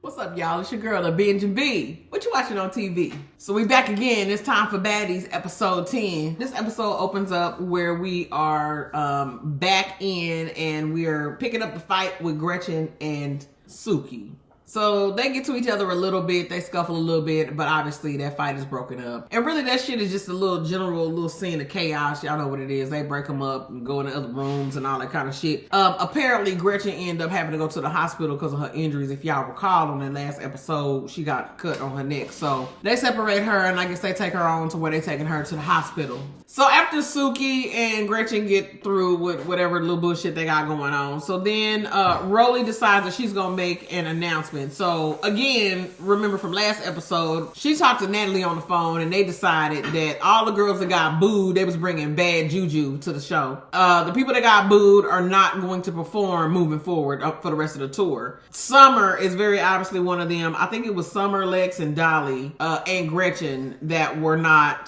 What's up, y'all? It's your girl, the Binge and B. What you watching on TV? So we back again. It's time for Baddies, episode 10. This episode opens up where we are back in and we're picking up the fight with Gretchen and Suki. So they get to each other a little bit, they scuffle a little bit, but obviously that fight is broken up. And really that shit is just a little little scene of chaos. Y'all know what it is. They break them up and go into other rooms and all that kind of shit. Apparently Gretchen ended up having to go to the hospital because of her injuries. If y'all recall on the last episode, she got cut on her neck. So they separate her and I guess they take her on to where they're taking her to the hospital. So after Suki and Gretchen get through with whatever little bullshit they got going on, so then Rolly decides that she's gonna make an announcement. So again, remember from last episode, she talked to Natalie on the phone and they decided that all the girls that got booed, they was bringing bad juju to the show. The people that got booed are not going to perform moving forward up for the rest of the tour. Summer is very obviously one of them. I think it was Summer, Lex, and Dolly and Gretchen that were not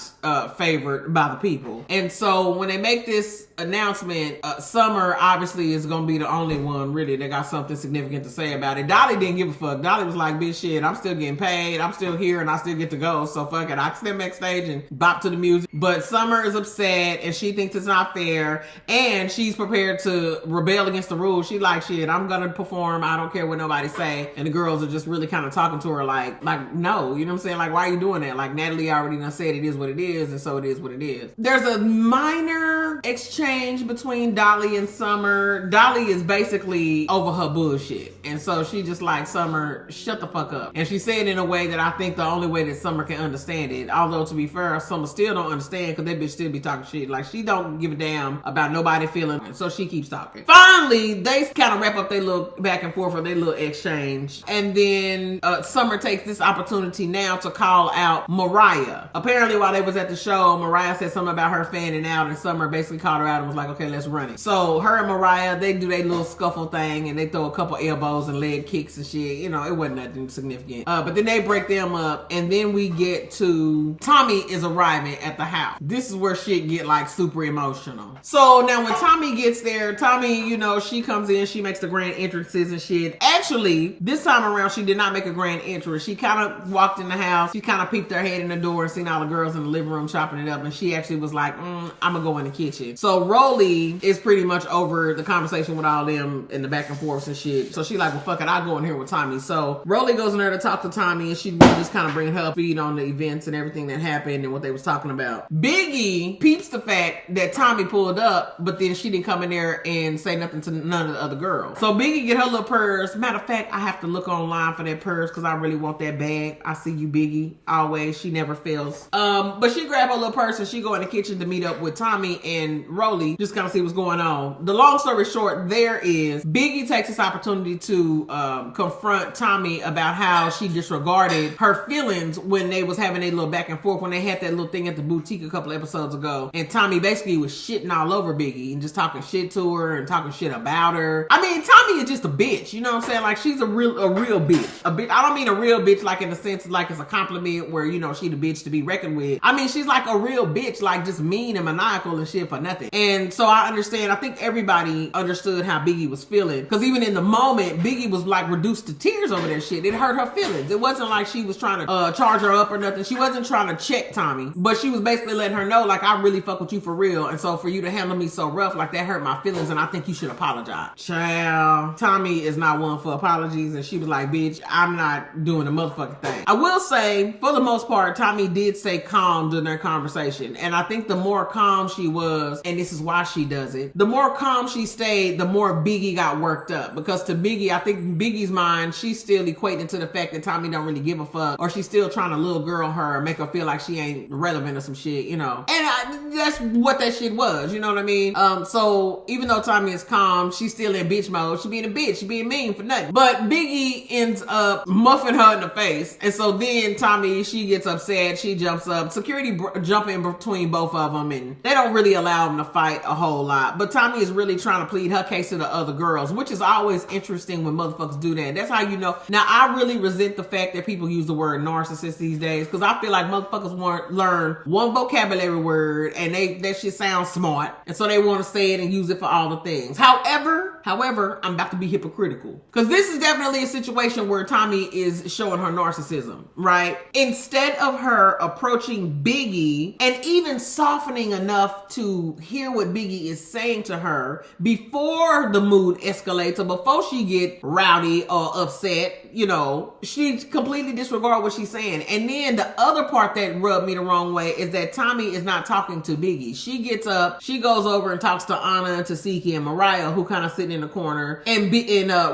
favored by the people. And so when they make this announcement, Summer obviously is gonna be the only one really that got something significant to say about it. Dolly didn't give a fuck. Dolly was like, bitch, shit, I'm still getting paid, I'm still here, and I still get to go, so fuck it, I can stand backstage and bop to the music. But Summer is upset and she thinks it's not fair and she's prepared to rebel against the rules. She like, shit, I'm gonna perform, I don't care what nobody say. And the girls are just really kind of talking to her like no, you know what I'm saying? Like, why are you doing that? Like, Natalie already done said it is what it is, and so it is what it is. There's a minor exchange between Dolly and Summer. Dolly is basically over her bullshit. And so she just like, Summer, shut the fuck up. And she said it in a way that I think the only way that Summer can understand it. Although to be fair, Summer still don't understand because that bitch still be talking shit. Like, she don't give a damn about nobody feeling. And so she keeps talking. Finally, they kind of wrap up their little back and forth or their little exchange. And then Summer takes this opportunity now to call out Mariah. Apparently while they was at the show, Mariah said something about her fanning out and Summer basically called her out and was like, okay, let's run it. So her and Mariah, they do their little scuffle thing and they throw a couple elbows and leg kicks and shit. You know, it wasn't nothing significant. But then they break them up and then we get to Tommy is arriving at the house. This is where shit get like super emotional. So now when Tommy gets there, Tommy, you know, she comes in, she makes the grand entrances and shit. Actually, this time around, she did not make a grand entrance. She kind of walked in the house. She kind of peeped her head in the door and seen all the girls in the living room chopping it up. And she actually was like, I'm gonna go in the kitchen. So Rolly is pretty much over the conversation with all them and the back and forth and shit. So she like, well, fuck it, I'll go in here with Tommy. So Rolly goes in there to talk to Tommy and she just kind of bring her up speed on the events and everything that happened and what they was talking about. Biggie peeps the fact that Tommy pulled up, but then she didn't come in there and say nothing to none of the other girls. So Biggie get her little purse. Matter of fact, I have to look online for that purse because I really want that bag. I see you, Biggie. Always. She never fails. But she grabbed her little purse and she go in the kitchen to meet up with Tommy and Rolly, just kind of see what's going on. The long story short there is Biggie takes this opportunity to confront Tommy about how she disregarded her feelings when they was having a little back and forth, when they had that little thing at the boutique a couple episodes ago. And Tommy basically was shitting all over Biggie and just talking shit to her and talking shit about her. I mean, Tommy is just a bitch, you know what I'm saying? Like, she's a real bitch. A bitch. I don't mean a real bitch like in the sense like it's a compliment where, you know, she the bitch to be reckoned with. I mean, she's like a real bitch, like just mean and maniacal and shit for nothing. And so I understand, I think everybody understood how Biggie was feeling. Because even in the moment, Biggie was like reduced to tears over that shit. It hurt her feelings. It wasn't like she was trying to charge her up or nothing. She wasn't trying to check Tommy. But she was basically letting her know, like, I really fuck with you for real. And so for you to handle me so rough, like, that hurt my feelings and I think you should apologize. Child, Tommy is not one for apologies. And she was like, bitch, I'm not doing the motherfucking thing. I will say, for the most part, Tommy did stay calm during their conversation. And I think the more calm she was, and this is why she does it, the more calm she stayed, the more Biggie got worked up. Because to Biggie, I think Biggie's mind, she's still equating to the fact that Tommy don't really give a fuck, or she's still trying to little girl her, make her feel like she ain't relevant or some shit, you know. And that's what that shit was, you know what I mean? So even though Tommy is calm, she's still in bitch mode. She being a bitch, she being mean for nothing. But Biggie ends up muffing her in the face. And so then Tommy, she gets upset, she jumps up. Security jump in between both of them and they don't really allow them to fight a whole lot. But Tommy is really trying to plead her case to the other girls, which is always interesting when motherfuckers do that. That's how you know. Now, I really resent the fact that people use the word narcissist these days because I feel like motherfuckers want to learn one vocabulary word and that shit sounds smart. And so they want to say it and use it for all the things. However, However, I'm about to be hypocritical. Because this is definitely a situation where Tommy is showing her narcissism, right? Instead of her approaching Biggie and even softening enough to hear what Biggie is saying to her before the mood escalates or before she get rowdy or upset, you know, she completely disregards what she's saying. And then the other part that rubbed me the wrong way is that Tommy is not talking to Biggie. She gets up, she goes over and talks to Anna, Tasiki, and Mariah, who kind of sitting in the corner, and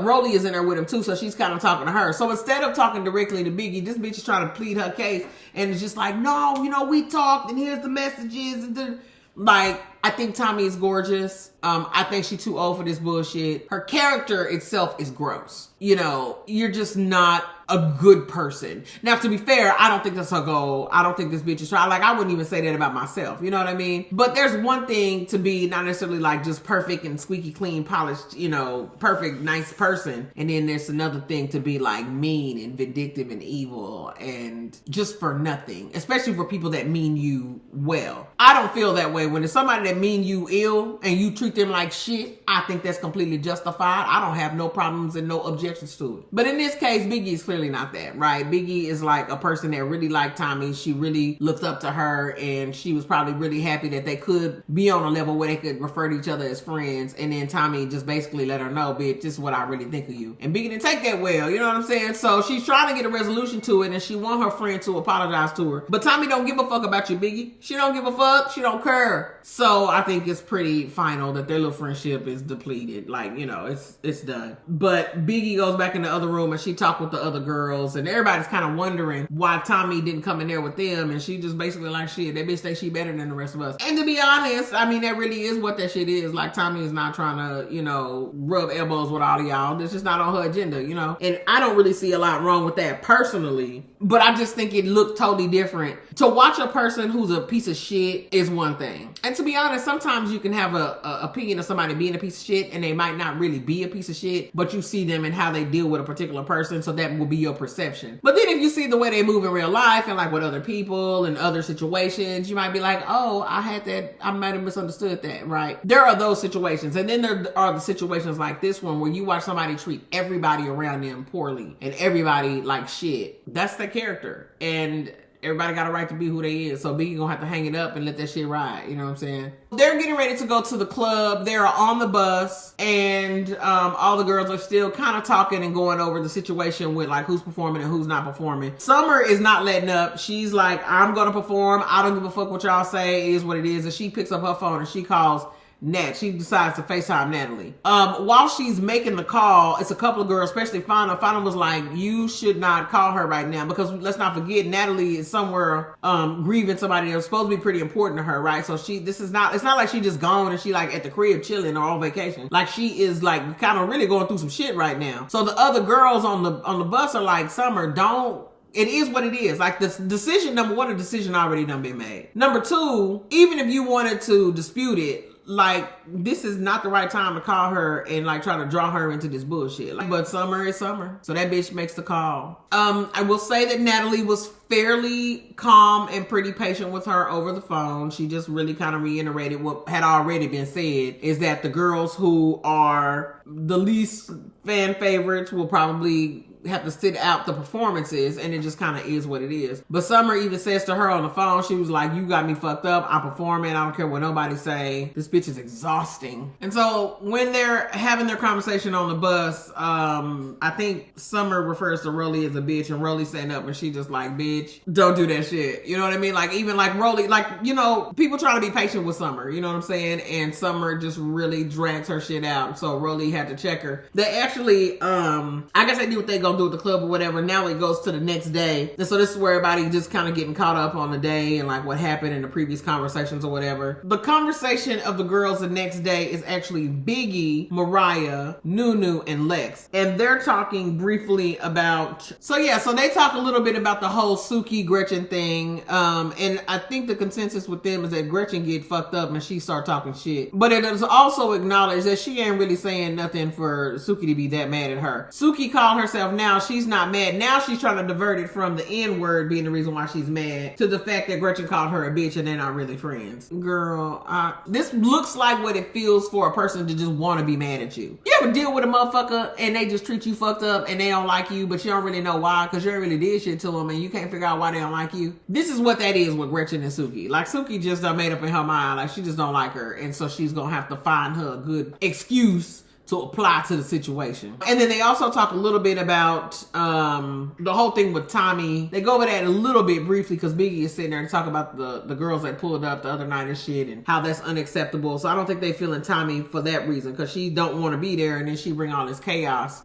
Rolly is in there with him too, so she's kind of talking to her. So instead of talking directly to Biggie, this bitch is trying to plead her case, and it's just like, no, you know, we talked, and here's the messages, and like, I think Tommy is gorgeous. I think she's too old for this bullshit. Her character itself is gross. You know, you're just not a good person. Now, to be fair, I don't think that's her goal. I don't think this bitch is trying. Like, I wouldn't even say that about myself. You know what I mean? But there's one thing to be not necessarily like just perfect and squeaky clean, polished, you know, perfect, nice person. And then there's another thing to be like mean and vindictive and evil and just for nothing, especially for people that mean you well. I don't feel that way when it's somebody that mean you ill and you treat them like shit. I think that's completely justified. I don't have no problems and no objections to it. But in this case, Biggie is clearly not that, right? Biggie is like a person that really liked Tommy. She really looked up to her, and she was probably really happy that they could be on a level where they could refer to each other as friends. And then Tommy just basically let her know, bitch, this is what I really think of you. And Biggie didn't take that well, you know what I'm saying? So she's trying to get a resolution to it, and she want her friend to apologize to her. But Tommy don't give a fuck about you, Biggie. She don't give a fuck. She don't care. So I think it's pretty final that their little friendship is depleted. Like, you know, it's done. But Biggie goes back in the other room and she talked with the other girls, and everybody's kind of wondering why Tommy didn't come in there with them, and she just basically like, shit, that bitch thinks she better than the rest of us. And to be honest, I mean, that really is what that shit is. Like, Tommy is not trying to, you know, rub elbows with all of y'all. That's just not on her agenda, you know? And I don't really see a lot wrong with that personally, but I just think it looked totally different. To watch a person who's a piece of shit is one thing. And to be honest, sometimes you can have a opinion of somebody being a piece of shit and they might not really be a piece of shit, but you see them and how they deal with a particular person, so that will be your perception. But then if you see the way they move in real life and like with other people and other situations, you might be like, oh, I might have misunderstood that, right? There are those situations. And then there are the situations like this one where you watch somebody treat everybody around them poorly and everybody like shit. That's their character. And everybody got a right to be who they is. So Biggie gonna have to hang it up and let that shit ride. You know what I'm saying? They're getting ready to go to the club. They're on the bus, and all the girls are still kind of talking and going over the situation with like who's performing and who's not performing. Summer is not letting up. She's like, I'm gonna perform. I don't give a fuck what y'all say. It is what it is. And she picks up her phone and she calls Nat. She decides to FaceTime Natalie. While she's making the call, it's a couple of girls, especially Fauna. Fauna was like, you should not call her right now, because let's not forget, Natalie is somewhere grieving somebody that was supposed to be pretty important to her, right? So it's not like she just gone and she like at the crib chilling or on vacation. Like, she is like kind of really going through some shit right now. So the other girls on the bus are like, Summer, don't. It is what it is. Like, this decision, number one, a decision already done been made. Number two, even if you wanted to dispute it, like, this is not the right time to call her and like try to draw her into this bullshit. Like, but Summer is Summer, so that bitch makes the call. I will say that Natalie was fairly calm and pretty patient with her over the phone. She just really kind of reiterated what had already been said, is that the girls who are the least fan favorites will probably have to sit out the performances, and it just kind of is what it is. But Summer even says to her on the phone, she was like, you got me fucked up. I'm performing. I don't care what nobody say. This bitch is exhausting. And so when they're having their conversation on the bus, I think Summer refers to Rolly as a bitch, and Rolly standing up and she just like, bitch, don't do that shit. You know what I mean? Like, even like Rolly, like, you know, people trying to be patient with Summer, you know what I'm saying? And Summer just really drags her shit out. So Rolly had to check her. They actually, I guess they do what they go do at the club or whatever. Now it goes to the next day, and so this is where everybody just kind of getting caught up on the day and like what happened in the previous conversations or whatever. The conversation of the girls the next day is actually Biggie, Mariah, Nunu, and Lex, and they're talking briefly about, so they talk a little bit about the whole Suki Gretchen thing, and I think the consensus with them is that Gretchen get fucked up and she start talking shit, but it is also acknowledged that she ain't really saying nothing for Suki to be that mad at her. Suki called herself now she's not mad. Now she's trying to divert it from the N-word being the reason why she's mad to the fact that Gretchen called her a bitch and they're not really friends. Girl, this looks like what it feels for a person to just want to be mad at you. You ever deal with a motherfucker and they just treat you fucked up and they don't like you, but you don't really know why because you really did shit to them and you can't figure out why they don't like you? This is what that is with Gretchen and Suki. Like, Suki just done made up in her mind, like she just don't like her, and so she's gonna have to find her a good excuse to apply to the situation. And then they also talk a little bit about the whole thing with Tommy. They go over that a little bit briefly because Biggie is sitting there and talk about the girls that pulled up the other night and shit and how that's unacceptable. So I don't think they feeling Tommy for that reason because she don't want to be there and then she bring all this chaos.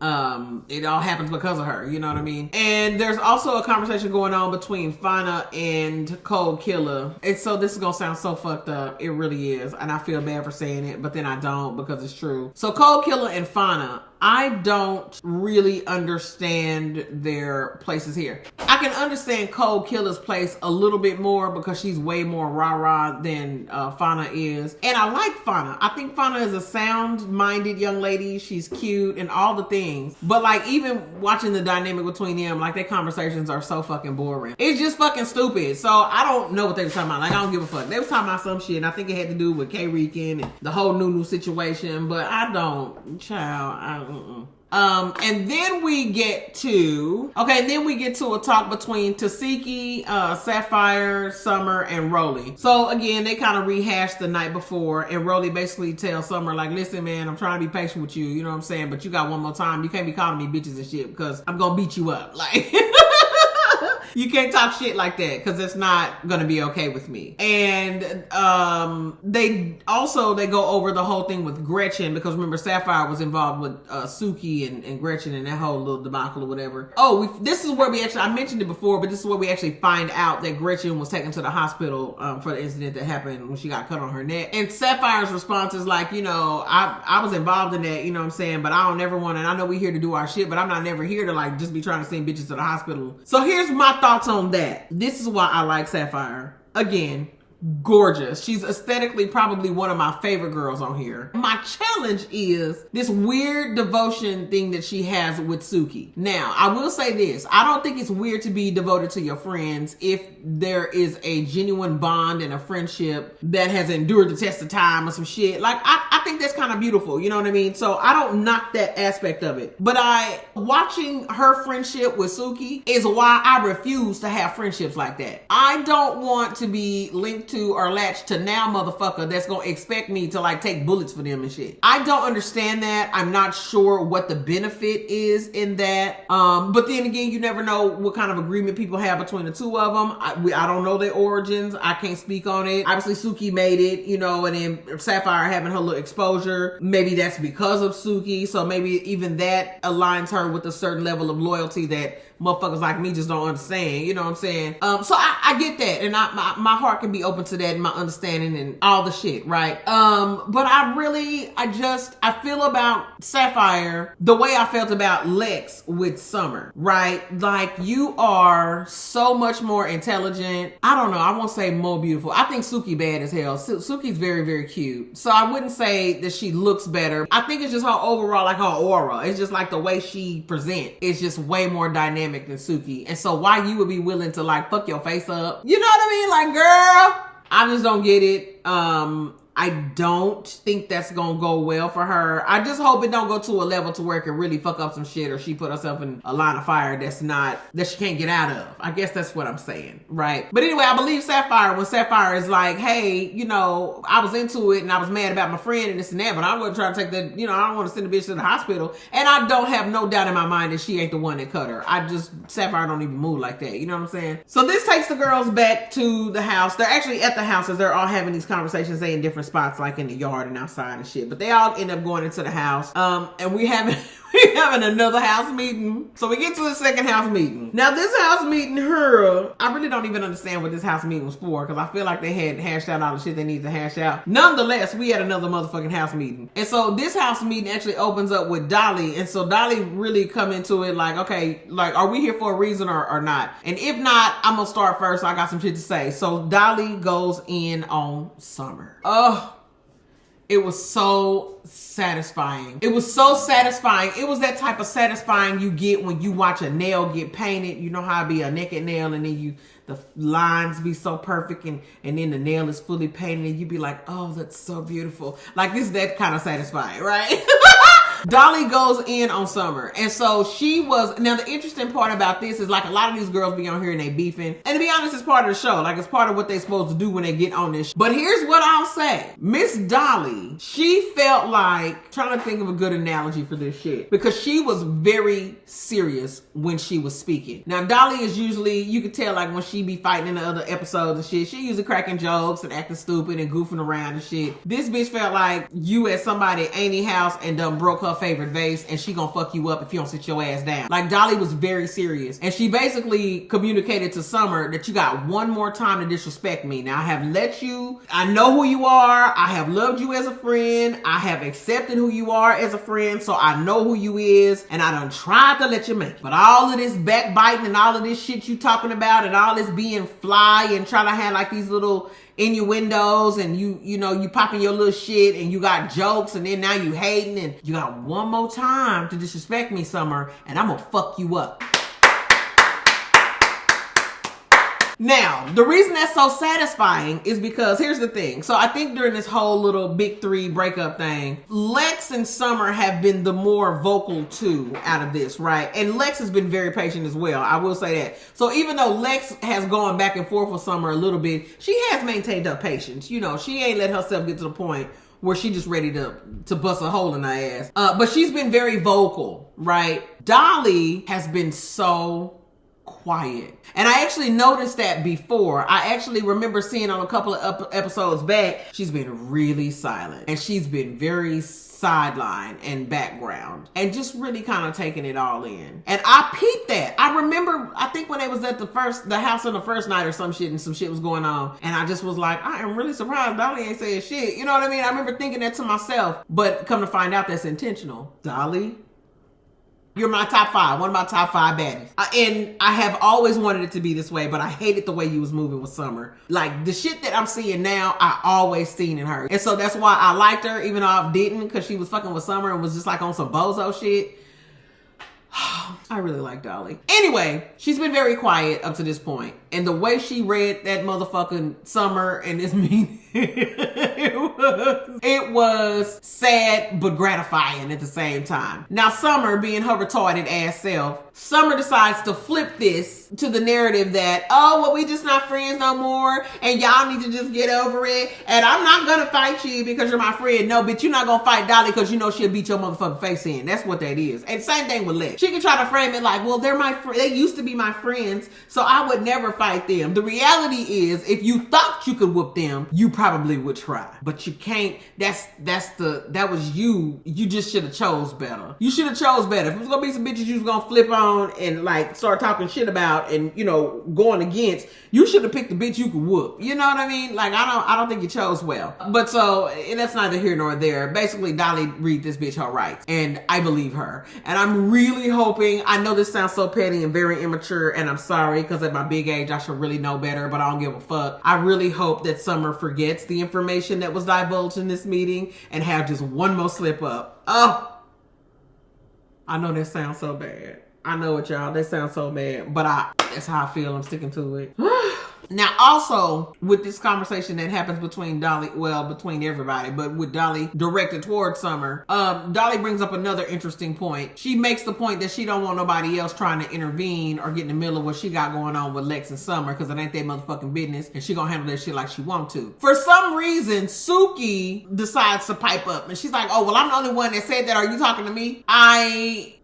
It all happens because of her, you know what I mean? And there's also a conversation going on between Fauna and Cold Killer. And so this is gonna sound so fucked up. It really is. And I feel bad for saying it, but then I don't because it's true. So Cold Killer and Fauna, I don't really understand their places here. I can understand Cold Killer's place a little bit more because she's way more rah-rah than Fauna is. And I like Fauna. I think Fauna is a sound-minded young lady. She's cute and all the things. But like even watching the dynamic between them, like their conversations are so fucking boring. It's just fucking stupid. So I don't know what they were talking about. Like I don't give a fuck. They were talking about some shit and I think it had to do with K-Rican and the whole Nunu situation. But I don't. Child, and then we get to a talk between Tasiki, Sapphire, Summer, and Rolly. So again, they kind of rehashed the night before, and Rolly basically tells Summer, like, listen, man, I'm trying to be patient with you, you know what I'm saying? But you got one more time. You can't be calling me bitches and shit because I'm gonna beat you up. Like you can't talk shit like that because it's not gonna be okay with me. And they go over the whole thing with Gretchen because remember Sapphire was involved with Suki and Gretchen and that whole little debacle or whatever. This is where I mentioned it before, but this is where we actually find out that Gretchen was taken to the hospital for the incident that happened when she got cut on her neck. And Sapphire's response is like, you know, I was involved in that, you know what I'm saying, but I don't ever want to, and I know we here to do our shit, but I'm not never here to like just be trying to send bitches to the hospital. So here's my thoughts on that. This is why I like Sapphire. Again, gorgeous. She's aesthetically probably one of my favorite girls on here. My challenge is this weird devotion thing that she has with Suki. Now, I will say this. I don't think it's weird to be devoted to your friends if there is a genuine bond and a friendship that has endured the test of time or some shit. Like, I think that's kind of beautiful. You know what I mean? So I don't knock that aspect of it. But watching her friendship with Suki is why I refuse to have friendships like that. I don't want to be linked to or latched to now motherfucker that's gonna expect me to like take bullets for them and shit. I don't understand that. I'm not sure what the benefit is in that. But then again, you never know what kind of agreement people have between the two of them. I don't know their origins. I can't speak on it. Obviously Suki made it, you know, and then Sapphire having her little exposure. Maybe that's because of Suki. So maybe even that aligns her with a certain level of loyalty that motherfuckers like me just don't understand, you know what I'm saying? So I get that, and my heart can be open to that, and my understanding and all the shit, right? But I feel about Sapphire the way I felt about Lex with Summer, right? Like, you are so much more intelligent. I don't know, I won't say more beautiful. I think Suki bad as hell. Suki's very, very cute. So I wouldn't say that she looks better. I think it's just her overall, like her aura. It's just like the way she present. It's just way more dynamic than Suki. And so why you would be willing to like fuck your face up? You know what I mean? Like, girl, I just don't get it. I don't think that's gonna go well for her. I just hope it don't go to a level to where it can really fuck up some shit or she put herself in a line of fire that she can't get out of. I guess that's what I'm saying, right? But anyway, I believe Sapphire when Sapphire is like, hey, you know, I was into it and I was mad about my friend and this and that, but I wasn't trying to take the, you know, I don't want to send the bitch to the hospital. And I don't have no doubt in my mind that she ain't the one that cut her. Sapphire don't even move like that. You know what I'm saying? So this takes the girls back to the house. They're actually at the house as they're all having these conversations. They in different spots, like in the yard and outside and shit, but they all end up going into the house. And we having another house meeting. So we get to the second house meeting. Now this house meeting, I really don't even understand what this house meeting was for, because I feel like they had hashed out all the shit they need to hash out. Nonetheless, we had another motherfucking house meeting. And so this house meeting actually opens up with Dolly. And so Dolly really come into it like, okay, like, are we here for a reason or not? And if not, I'm gonna start first. I got some shit to say. So Dolly goes in on Summer. Oh, It was so satisfying. It was so satisfying. It was that type of satisfying you get when you watch a nail get painted. You know how it be a naked nail and then the lines be so perfect and then the nail is fully painted and you be like, oh, that's so beautiful. Like, this is that kind of satisfying, right? Dolly goes in on Summer. And so she was, now the interesting part about this is, like, a lot of these girls be on here and they beefing. And to be honest, it's part of the show. Like, it's part of what they supposed to do when they get on this. But here's what I'll say. Miss Dolly, she felt like, trying to think of a good analogy for this shit, because she was very serious when she was speaking. Now, Dolly is usually, you could tell, like, when she be fighting in the other episodes and shit, she usually cracking jokes and acting stupid and goofing around and shit. This bitch felt like you at somebody Amy house and done broke her favorite vase and she gonna fuck you up if you don't sit your ass down. Like, Dolly was very serious and she basically communicated to Summer that you got one more time to disrespect me. Now, I have let you, I know who you are, I have loved you as a friend, I have accepted who you are as a friend, so I know who you is, and I done tried to let you make it. But all of this backbiting and all of this shit you talking about and all this being fly and trying to have like these little innuendos and you know, you popping your little shit and you got jokes and then now you hating and you got one more time to disrespect me, Summer, and I'm gonna fuck you up. Now, the reason that's so satisfying is because here's the thing. So I think during this whole little big three breakup thing, Lex and Summer have been the more vocal two out of this, right? And Lex has been very patient as well. I will say that. So even though Lex has gone back and forth with Summer a little bit, she has maintained her patience. You know, she ain't let herself get to the point where she just ready to bust a hole in her ass. But she's been very vocal, right? Dolly has been so quiet. And I actually noticed that before. I actually remember seeing on a couple of episodes back, she's been really silent. And she's been very sideline and background. And just really kind of taking it all in. And I peeped that. I remember, I think when they was at the house on the first night or some shit and some shit was going on. And I just was like, I am really surprised Dolly ain't saying shit. You know what I mean? I remember thinking that to myself. But come to find out, that's intentional. Dolly, you're my top 5, one of my top 5 baddies. And I have always wanted it to be this way, but I hated the way you was moving with Summer. Like, the shit that I'm seeing now, I always seen in her. And so that's why I liked her, even though I didn't, because she was fucking with Summer and was just like on some bozo shit. I really like Dolly. Anyway, she's been very quiet up to this point. And the way she read that motherfucking Summer and this meeting, it was sad but gratifying at the same time. Now, Summer, being her retarded ass self, Summer decides to flip this to the narrative that, oh, well, we just not friends no more and y'all need to just get over it. And I'm not gonna fight you because you're my friend. No, bitch, you're not gonna fight Dolly because you know she'll beat your motherfucking face in. That's what that is. And same thing with Lex. She can try to frame it like, well, they're they used to be my friends, so I would never fight them. The reality is, if you thought you could whoop them, you probably would try. But you can't. That was you. You just should have chose better. You should have chose better. If it was gonna be some bitches you was gonna flip on and like start talking shit about and, you know, going against, you should have picked the bitch you could whoop. You know what I mean? Like, I don't think you chose well. But so, and that's neither here nor there. Basically, Dolly read this bitch her rights, and I believe her. And I'm really hoping, I know this sounds so petty and very immature, and I'm sorry, because at my big age, I should really know better, but I don't give a fuck. I really hope that Summer forgets the information that was divulged in this meeting and have just one more slip up. Oh, I know that sounds so bad. I know it, y'all. That sounds so bad, but that's how I feel. I'm sticking to it. Now, also, with this conversation that happens between Dolly, well, between everybody, but with Dolly directed towards Summer, Dolly brings up another interesting point. She makes the point that she don't want nobody else trying to intervene or get in the middle of what she got going on with Lex and Summer, because it ain't their motherfucking business, and she gonna handle that shit like she want to. For some reason, Suki decides to pipe up, and she's like, oh, well, I'm the only one that said that. Are you talking to me?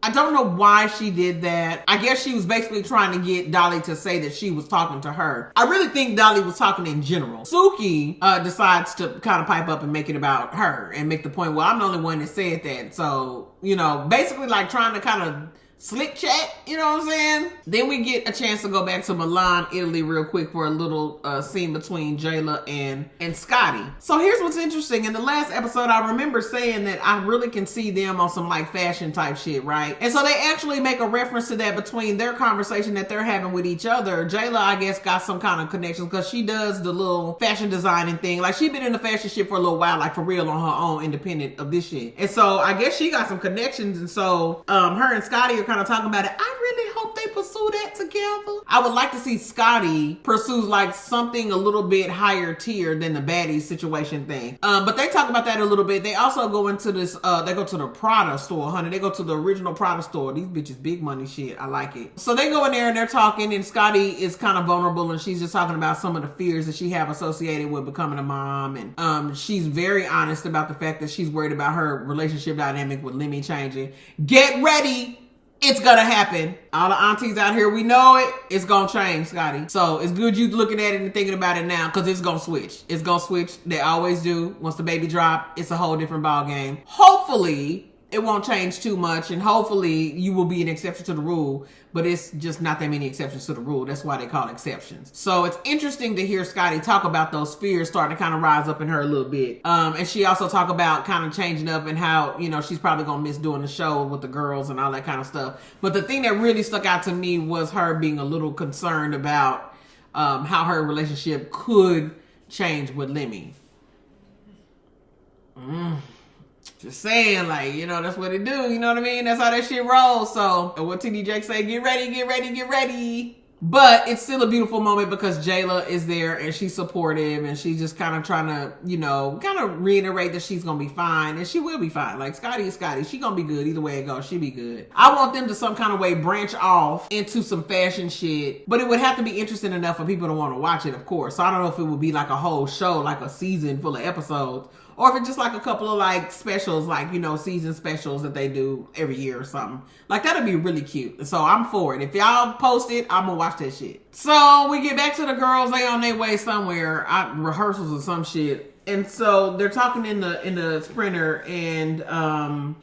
I don't know why she did that. I guess she was basically trying to get Dolly to say that she was talking to her. I really think Dolly was talking in general. Suki decides to kind of pipe up and make it about her and make the point, well, I'm the only one that said that. So, you know, basically like trying to kind of slick chat, you know what I'm saying? Then we get a chance to go back to Milan, Italy real quick for a little scene between Jayla and Scotty. So here's what's interesting. In the last episode, I remember saying that I really can see them on some like fashion type shit, right? And so they actually make a reference to that between their conversation that they're having with each other. Jayla, I guess, got some kind of connection because she does the little fashion designing thing. Like she been in the fashion shit for a little while, like for real on her own, independent of this shit. And so I guess she got some connections. And so her and Scotty are kind of talking about it. I really hope they pursue that together. I would like to see Scotty pursue like something a little bit higher tier than the Baddies situation thing. But they talk about that a little bit. They also go into this, they go to the Prada store, honey. They go to the original Prada store. These bitches big money shit. I like it. So they go in there and they're talking, and Scotty is kind of vulnerable, and she's just talking about some of the fears that she have associated with becoming a mom. And she's very honest about the fact that she's worried about her relationship dynamic with Lemmy changing. Get ready. It's gonna happen. All the aunties out here, we know it. It's gonna change, Scotty. So it's good you looking at it and thinking about it now, because it's gonna switch. It's gonna switch. They always do. Once the baby drop, it's a whole different ball game. Hopefully, it won't change too much, and hopefully you will be an exception to the rule, but it's just not that many exceptions to the rule. That's why they call it exceptions. So it's interesting to hear Scotty talk about those fears starting to kind of rise up in her a little bit. And she also talk about kind of changing up and how, you know, she's probably gonna miss doing the show with the girls and all that kind of stuff. But the thing that really stuck out to me was her being a little concerned about how her relationship could change with Lemmy. Just saying, like, you know, that's what it do. You know what I mean? That's how that shit rolls. So, what TD Jake say, get ready, get ready, get ready. But it's still a beautiful moment because Jayla is there and she's supportive and she's just kind of trying to, you know, kind of reiterate that she's going to be fine. And she will be fine. Like, Scotty is Scotty. She going to be good. Either way it goes, she be good. I want them to some kind of way branch off into some fashion shit. But it would have to be interesting enough for people to want to watch it, of course. So I don't know if it would be like a whole show, like a season full of episodes. Or if it's just like a couple of like specials, like, you know, season specials that they do every year or something. Like, that'd be really cute. So I'm for it. If y'all post it, I'm gonna watch that shit. So we get back to the girls. They on their way somewhere. Rehearsals or some shit. And so they're talking in the Sprinter, and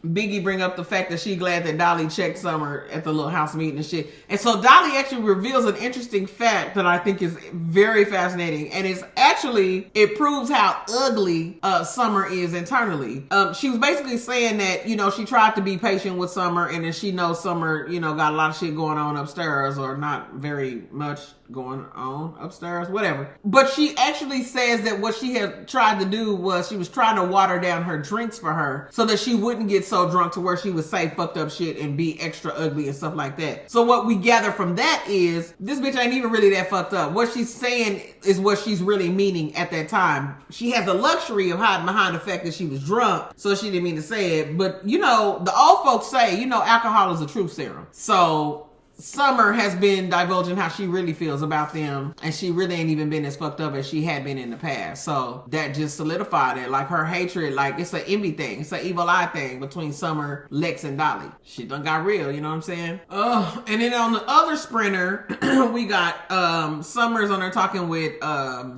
Biggie bring up the fact that she glad that Dolly checked Summer at the little house meeting and shit. And so Dolly actually reveals an interesting fact that I think is very fascinating, and it's actually, it proves how ugly Summer is internally. She was basically saying that, you know, she tried to be patient with Summer, and then she knows Summer, you know, got a lot of shit going on upstairs, or not very much going on upstairs, whatever. But she actually says that what she had tried to do was she was trying to water down her drinks for her so that she wouldn't get so drunk to where she would say fucked up shit and be extra ugly and stuff like that. So what we gather from that is this bitch ain't even really that fucked up. What she's saying is what she's really meaning at that time. She has the luxury of hiding behind the fact that she was drunk, so she didn't mean to say it. But, you know, the old folks say, you know, alcohol is a truth serum. So Summer has been divulging how she really feels about them, and she really ain't even been as fucked up as she had been in the past. So that just solidified it. Like, her hatred, like, it's an envy thing. It's an evil eye thing between Summer, Lex, and Dolly. Shit done got real, you know what I'm saying? And then on the other Sprinter, we got Summer's on there talking with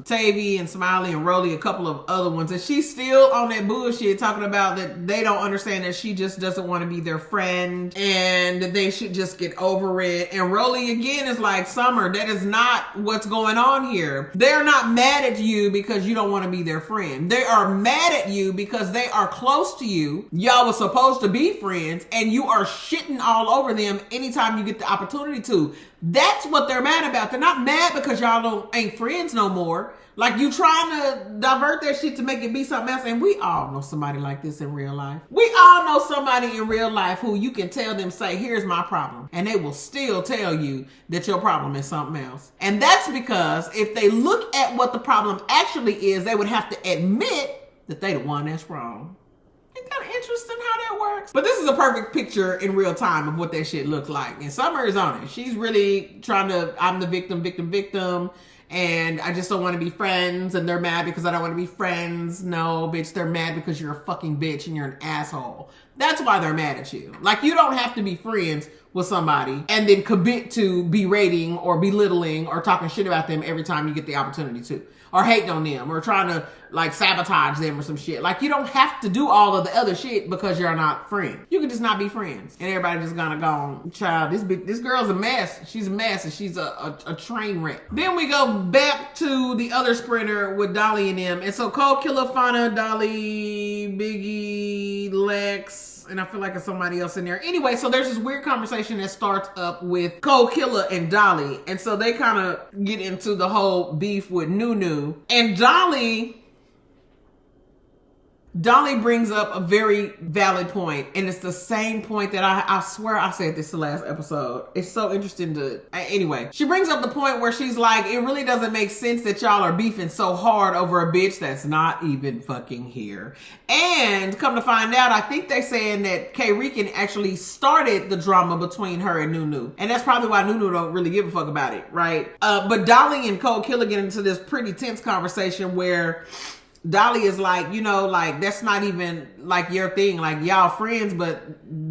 Tavy and Smiley and Rolly, a couple of other ones, and she's still on that bullshit talking about that they don't understand that she just doesn't want to be their friend and that they should just get over it. And Rolly again is like, Summer, that is not what's going on here. They're not mad at you because you don't want to be their friend. They are mad at you because they are close to you. Y'all were supposed to be friends, and you are shitting all over them anytime you get the opportunity to. That's what they're mad about. They're not mad because y'all ain't friends no more. Like, you trying to divert that shit to make it be something else. And we all know somebody like this in real life. We all know somebody in real life who you can tell them, say, here's my problem. And they will still tell you that your problem is something else. And that's because if they look at what the problem actually is, they would have to admit that they the one that's wrong. Ain't that interesting how that works? But this is a perfect picture in real time of what that shit looks like. And Summer is on it. She's really trying to, I'm the victim. And I just don't want to be friends, and they're mad because I don't want to be friends. No, bitch, they're mad because you're a fucking bitch and you're an asshole. That's why they're mad at you. Like, you don't have to be friends with somebody and then commit to berating or belittling or talking shit about them every time you get the opportunity to, or hating on them or trying to like sabotage them or some shit. Like, you don't have to do all of the other shit because you're not friends. You can just not be friends and everybody just gonna go, child, this girl's a mess. She's a mess and she's a train wreck. Then we go back to the other sprinter with Dolly and them. And so Cole, Killer, Fauna, Dolly, Biggie, Lex, and I feel like it's somebody else in there. Anyway, so there's this weird conversation that starts up with Cole, Killer, and Dolly. And so they kind of get into the whole beef with Nunu. And Dolly brings up a very valid point, and it's the same point that I swear I said this the last episode. It's so interesting anyway, she brings up the point where she's like, it really doesn't make sense that y'all are beefing so hard over a bitch that's not even fucking here. And come to find out, I think they're saying that K. Rican actually started the drama between her and Nunu, and that's probably why Nunu don't really give a fuck about it, right? But Dolly and Cole Killer get into this pretty tense conversation where Dolly is like, you know, like, that's not even like your thing. Like, y'all friends, but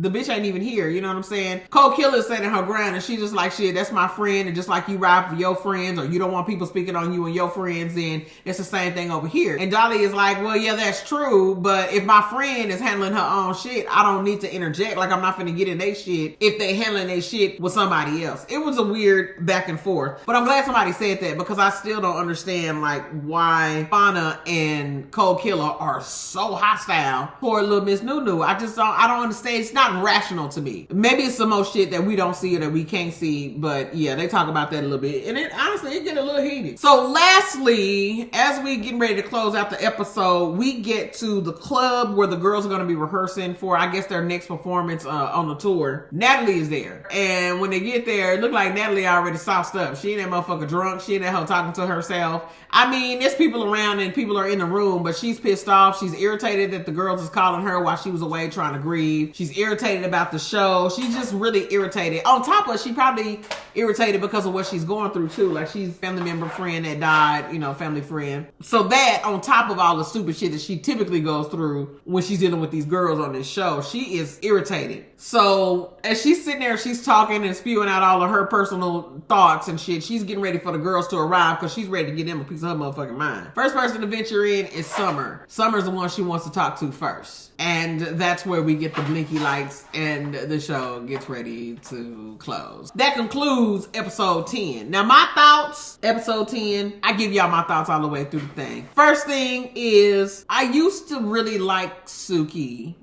the bitch ain't even here. You know what I'm saying? Cole Killer is standing her ground, and she's just like, shit, that's my friend. And just like you ride for your friends, or you don't want people speaking on you and your friends, then it's the same thing over here. And Dolly is like, well, yeah, that's true. But if my friend is handling her own shit, I don't need to interject. Like, I'm not finna get in their shit if they handling their shit with somebody else. It was a weird back and forth. But I'm glad somebody said that, because I still don't understand, like, why Fauna and Cole Killer are so hostile for little Miss Nunu. I don't understand. It's not rational to me. Maybe it's some more shit that we don't see or that we can't see, but yeah, they talk about that a little bit, and it honestly, it get a little heated. So lastly, as we getting ready to close out the episode, we get to the club where the girls are going to be rehearsing for, I guess, their next performance on the tour. Natalie is there, and when they get there, it looked like Natalie already sauced up. She ain't that motherfucker drunk. She ain't that hoe talking to herself. I mean, there's people around and people are in the room, but she's pissed off. She's irritated that the girls is calling her while she was away trying to grieve. She's irritated about the show. She's just really irritated. On top of, she probably irritated because of what she's going through too. Like, she's family member friend that died, you know, family friend. So that, on top of all the stupid shit that she typically goes through when she's dealing with these girls on this show, she is irritated. So as she's sitting there, she's talking and spewing out all of her personal thoughts and shit. She's getting ready for the girls to arrive because she's ready to get them a piece of her motherfucking mind. First person to venture in is Summer. Summer's the one she wants to talk to first. And that's where we get the blinky lights and the show gets ready to close. That concludes episode 10. Now, my thoughts, episode 10, I give y'all my thoughts all the way through the thing. First thing is, I used to really like Suki.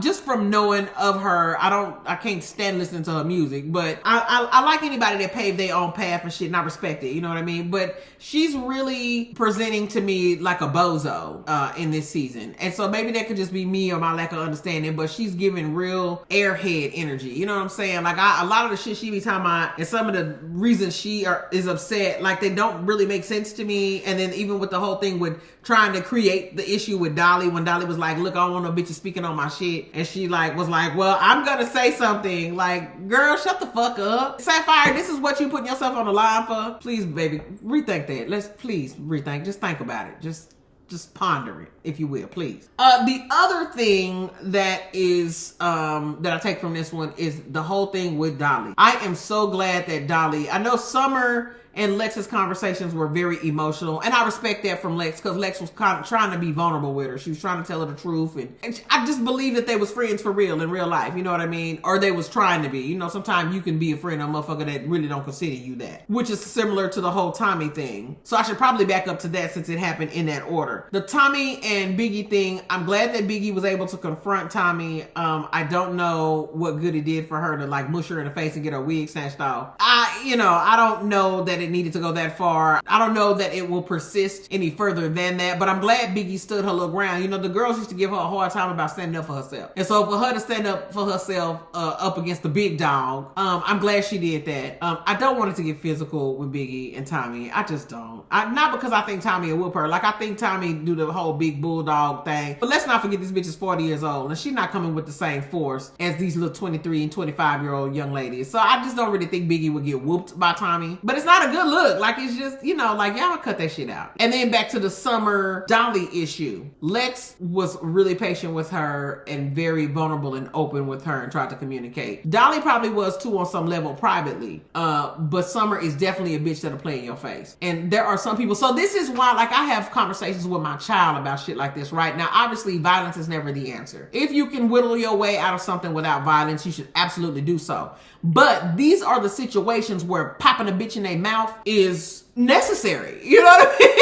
Just from knowing of her, I can't stand listening to her music, but I like anybody that paved their own path and shit, and I respect it, you know what I mean? But she's really presenting to me like a bozo in this season, and so maybe that could just be me or my lack of understanding, but she's giving real airhead energy, you know what I'm saying? Like, a lot of the shit she be talking about, and some of the reasons she is upset, like, they don't really make sense to me. And then even with the whole thing with trying to create the issue with Dolly, when Dolly was like, look, I don't want no bitches speaking on my shit, and she like was like, well, I'm gonna say something. Like, girl, shut the fuck up. Sapphire, this is what you putting yourself on the line for? Please, baby, rethink that. Let's please rethink. Just think about it. Just ponder it, if you will, please. The other thing that is that I take from this one is the whole thing with Dolly. I am so glad that Dolly, I know Summer and Lex's conversations were very emotional, and I respect that from Lex, because Lex was kind of trying to be vulnerable with her. She was trying to tell her the truth, and I just believe that they was friends for real in real life, you know what I mean? Or they was trying to be. You know, sometimes you can be a friend of a motherfucker that really don't consider you that, which is similar to the whole Tommy thing. So I should probably back up to that since it happened in that order. The Tommy and Biggie thing, I'm glad that Biggie was able to confront Tommy. I don't know what good it did for her to like mush her in the face and get her wig snatched off. I don't know that it needed to go that far. I don't know that it will persist any further than that, but I'm glad Biggie stood her little ground. You know, the girls used to give her a hard time about standing up for herself. And so for her to stand up for herself up against the big dog, I'm glad she did that. I don't want it to get physical with Biggie and Tommy. I just don't. Not because I think Tommy will whoop her. Like, I think Tommy do the whole big bulldog thing. But let's not forget this bitch is 40 years old, and she's not coming with the same force as these little 23 and 25-year-old young ladies. So I just don't really think Biggie would get whooped by Tommy. But it's not a a good look. Like, it's just, you know, like, y'all cut that shit out. And then back to the Summer Dolly issue. Lex was really patient with her and very vulnerable and open with her and tried to communicate. Dolly probably was too on some level privately. But Summer is definitely a bitch that'll play in your face. And there are some people. So this is why, like, I have conversations with my child about shit like this, right? Now, obviously, violence is never the answer. If you can whittle your way out of something without violence, you should absolutely do so. But these are the situations where popping a bitch in their mouth is necessary. You know what I mean?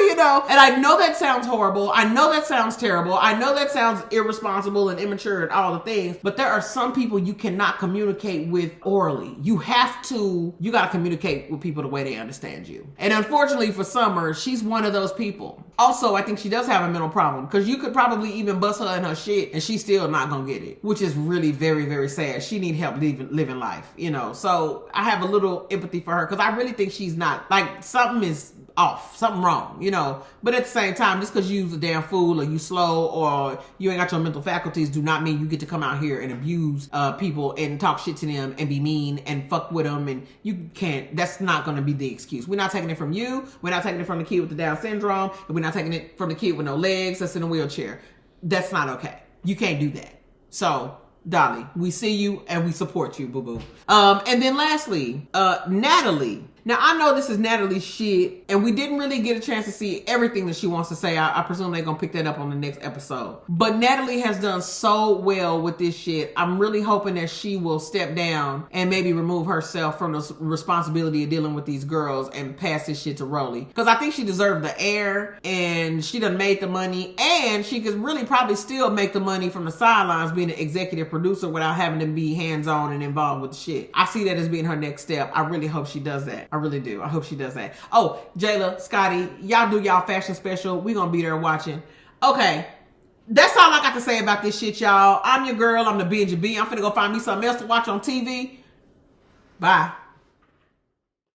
You know, and I know that sounds horrible. I know that sounds terrible. I know that sounds irresponsible and immature and all the things, but there are some people you cannot communicate with orally. You got to communicate with people the way they understand you. And unfortunately for Summer, she's one of those people. Also, I think she does have a mental problem, because you could probably even bust her in her shit and she's still not gonna get it, which is really very, very sad. She need help living life, you know? So I have a little empathy for her, because I really think she's not, like, something is off, something wrong, you know. But at the same time, just because you was a damn fool or you slow or you ain't got your mental faculties do not mean you get to come out here and abuse people and talk shit to them and be mean and fuck with them. And you can't, that's not going to be the excuse. We're not taking it from you. We're not taking it from the kid with the Down syndrome. And we're not taking it from the kid with no legs that's in a wheelchair. That's not okay. You can't do that. So Dolly, we see you and we support you, boo-boo. And then lastly, Natalie. Now, I know this is Natalie's shit, and we didn't really get a chance to see everything that she wants to say. I presume they're going to pick that up on the next episode. But Natalie has done so well with this shit. I'm really hoping that she will step down and maybe remove herself from the responsibility of dealing with these girls and pass this shit to Rolly. Because I think she deserved the air, and she done made the money, and she could really probably still make the money from the sidelines being an executive producer without having to be hands-on and involved with the shit. I see that as being her next step. I really hope she does that. I really do. I hope she does that. Oh, Jayla, Scotty, y'all do y'all fashion special. We gonna be there watching. Okay. That's all I got to say about this shit, y'all. I'm your girl. I'm the B&B. I'm finna go find me something else to watch on TV. Bye.